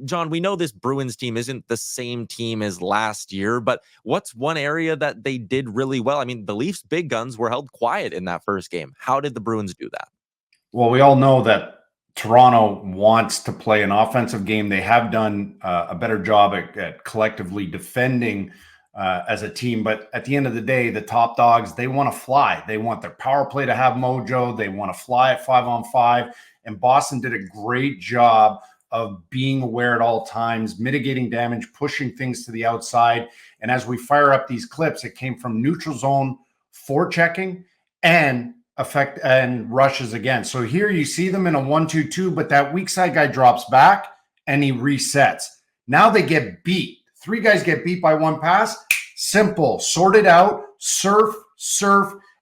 John, we know this Bruins team isn't the same team as last year, but what's one area that they did really well? I mean, the Leafs' big guns were held quiet in that first game. How did the Bruins do that? Well, we all know that Toronto wants to play an offensive game. They have done a better job at collectively defending as a team. But at the end of the day, the top dogs, they want to fly. They want their power play to have mojo. They want to fly at 5-on-5. And Boston did a great job of being aware at all times, mitigating damage, pushing things to the outside. And as we fire up these clips, it came from neutral zone forechecking and effect and rushes again. So here you see them in a 1-2-2, but that weak side guy drops back and he resets. Now they get beat. 3 guys get beat by 1 pass. Simple, sort it out, surf,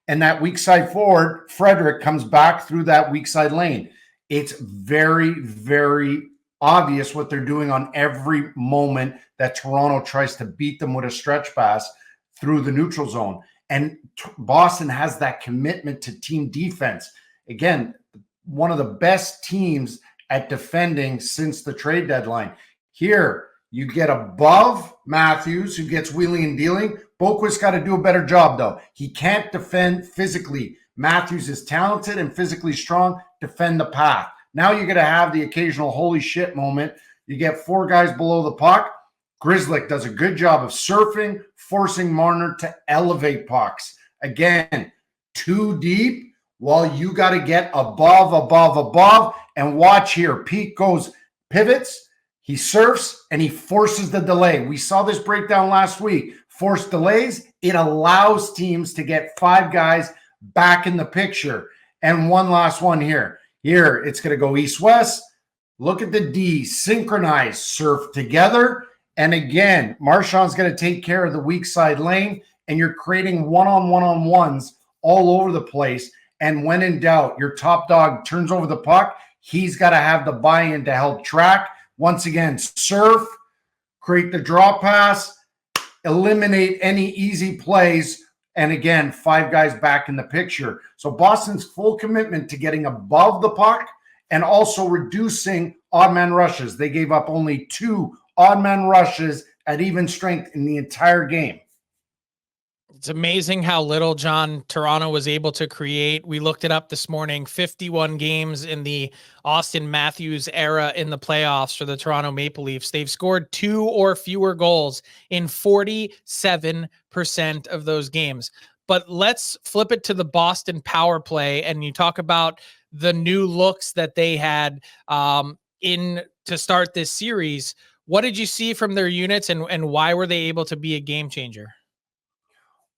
and that weak side forward, Frederick, comes back through that weak side lane. It's very, very obvious what they're doing on every moment that Toronto tries to beat them with a stretch pass through the neutral zone. And Boston has that commitment to team defense. Again, one of the best teams at defending since the trade deadline. Here, you get above Matthews, who gets wheeling and dealing. Boquist's got to do a better job, though. He can't defend physically. Matthews is talented and physically strong. Defend the path. Now you're going to have the occasional holy shit moment. You get 4 guys below the puck. Grzelcyk does a good job of surfing, forcing Marner to elevate pucks. Again, too deep while you got to get above. And watch here. Pete goes, pivots, he surfs, and he forces the delay. We saw this breakdown last week. Forced delays, it allows teams to get 5 guys back in the picture. And one last one here. Here, it's going to go east-west. Look at the D, synchronize, surf together. And again, Marchand's going to take care of the weak side lane, and you're creating one-on-one-on-ones all over the place. And when in doubt, your top dog turns over the puck. He's got to have the buy-in to help track. Once again, surf, create the draw pass, eliminate any easy plays, and again, 5 guys back in the picture. So Boston's full commitment to getting above the puck and also reducing odd man rushes. They gave up only 2 odd man rushes at even strength in the entire game. It's amazing how little, John, Toronto was able to create. We looked it up this morning, 51 games in the Austin Matthews era in the playoffs for the Toronto Maple Leafs. They've scored 2 or fewer goals in 47% of those games. But let's flip it to the Boston power play. And you talk about the new looks that they had in to start this series. What did you see from their units, and why were they able to be a game changer?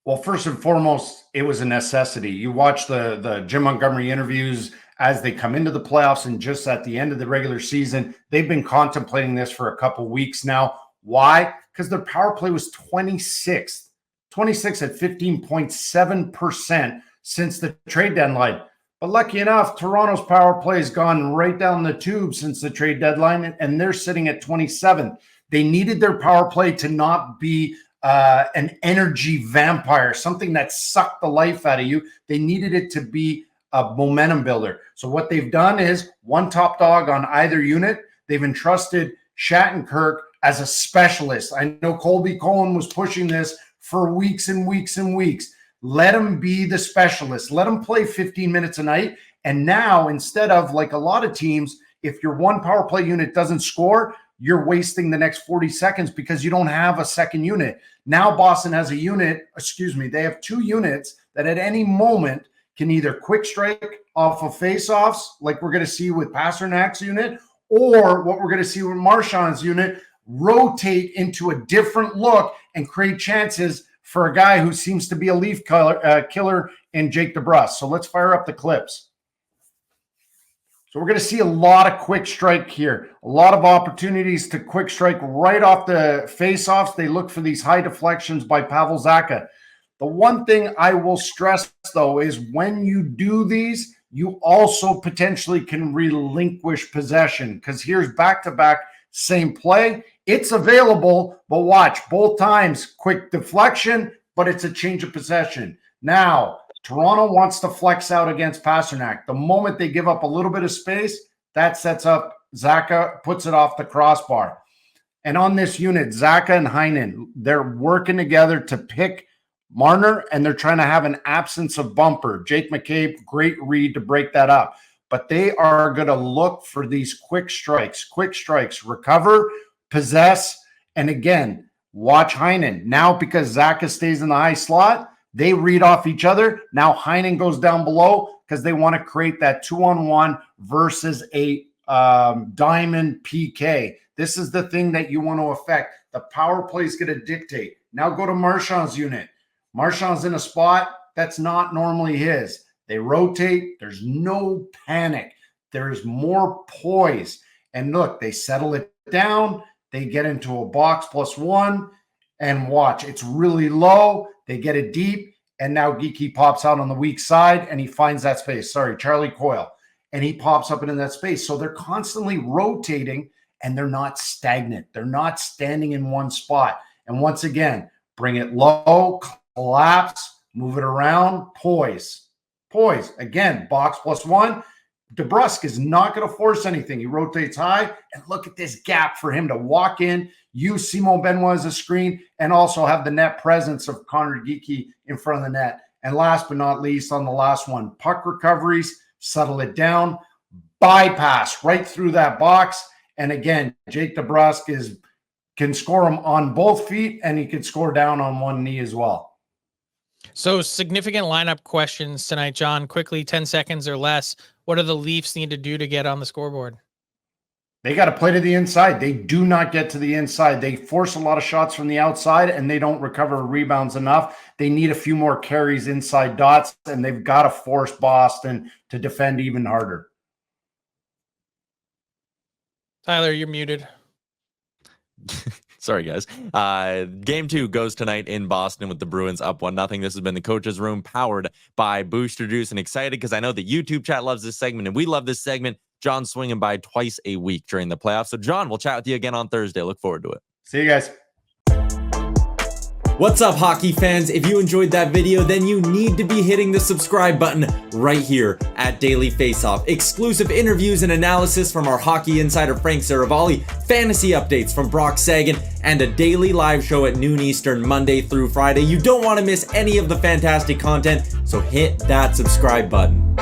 Well, first and foremost, it was a necessity. You watch the Jim Montgomery interviews as they come into the playoffs and just at the end of the regular season. They've been contemplating this for a couple weeks now. Why? Because their power play was 26th at 15.7% since the trade deadline. But lucky enough, Toronto's power play has gone right down the tube since the trade deadline, and they're sitting at 27th. They needed their power play to not be an energy vampire, something that sucked the life out of you. They needed it to be a momentum builder. So what they've done is 1 top dog on either unit. They've entrusted Shattenkirk as a specialist. I know Colby Cohen was pushing this for weeks and weeks and weeks. Let him be the specialist. Let him play 15 minutes a night. And now, instead of like a lot of teams, if your 1 power play unit doesn't score, you're wasting the next 40 seconds because you don't have a second unit. Now Boston has a unit, they have 2 units that at any moment can either quick strike off of faceoffs, like we're going to see with Pasternak's unit, or what we're going to see with Marchand's unit, rotate into a different look and create chances for a guy who seems to be a Leaf killer in Jake DeBrusk. So let's fire up the clips. So we're going to see a lot of quick strike here, a lot of opportunities to quick strike right off the face-offs. They look for these high deflections by Pavel Zacha. The one thing I will stress, though, is when you do these, you also potentially can relinquish possession, because here's back-to-back, same play. It's available, but watch, both times, quick deflection, but it's a change of possession. Now, Toronto wants to flex out against Pastrnak. The moment they give up a little bit of space, that sets up Zacha puts it off the crossbar. And on this unit, Zacha and Heinen, they're working together to pick Marner, and they're trying to have an absence of bumper. Jake McCabe, great read to break that up. But they are going to look for these quick strikes, recover, possess, and again, watch Heinen. Now, because Zacha stays in the high slot, they read off each other. Now Heinen goes down below because they want to create that 2-on-1 versus a diamond PK. This is the thing that you want to affect. The power play is going to dictate. Now go to Marchand's unit. Marchand's in a spot that's not normally his. They rotate. There's no panic. There's more poise. And look, they settle it down. They get into a box +1 and watch. It's really low. They get it deep. And now Geeky pops out on the weak side and he finds that space. Sorry, Charlie Coyle. And he pops up into that space. So they're constantly rotating and they're not stagnant. They're not standing in one spot. And once again, bring it low, collapse, move it around, poise. Again, box +1. DeBrusk is not going to force anything. He rotates high, and look at this gap for him to walk in, use Simon Benoit as a screen, and also have the net presence of Connor Geeky in front of the net. And last but not least, on the last one, puck recoveries, settle it down, bypass right through that box. And again, Jake DeBrusk can score him on both feet, and he can score down on one knee as well. So significant lineup questions tonight, John. Quickly, 10 seconds or less. What do the Leafs need to do to get on the scoreboard? They got to play to the inside. They do not get to the inside. They force a lot of shots from the outside, and they don't recover rebounds enough. They need a few more carries inside dots, and they've got to force Boston to defend even harder. Tyler, you're muted. Sorry, guys. Game 2 goes tonight in Boston with the Bruins up 1-0. This has been the Coach's Room, powered by Booster Juice. And excited because I know the YouTube chat loves this segment, and we love this segment. John's swinging by twice a week during the playoffs. So, John, we'll chat with you again on Thursday. Look forward to it. See you guys. What's up, hockey fans? If you enjoyed that video, then you need to be hitting the subscribe button right here at Daily Faceoff. Exclusive interviews and analysis from our hockey insider Frank Seravalli, fantasy updates from Brock Sagan, and a daily live show at noon Eastern, Monday through Friday. You don't want to miss any of the fantastic content, so hit that subscribe button.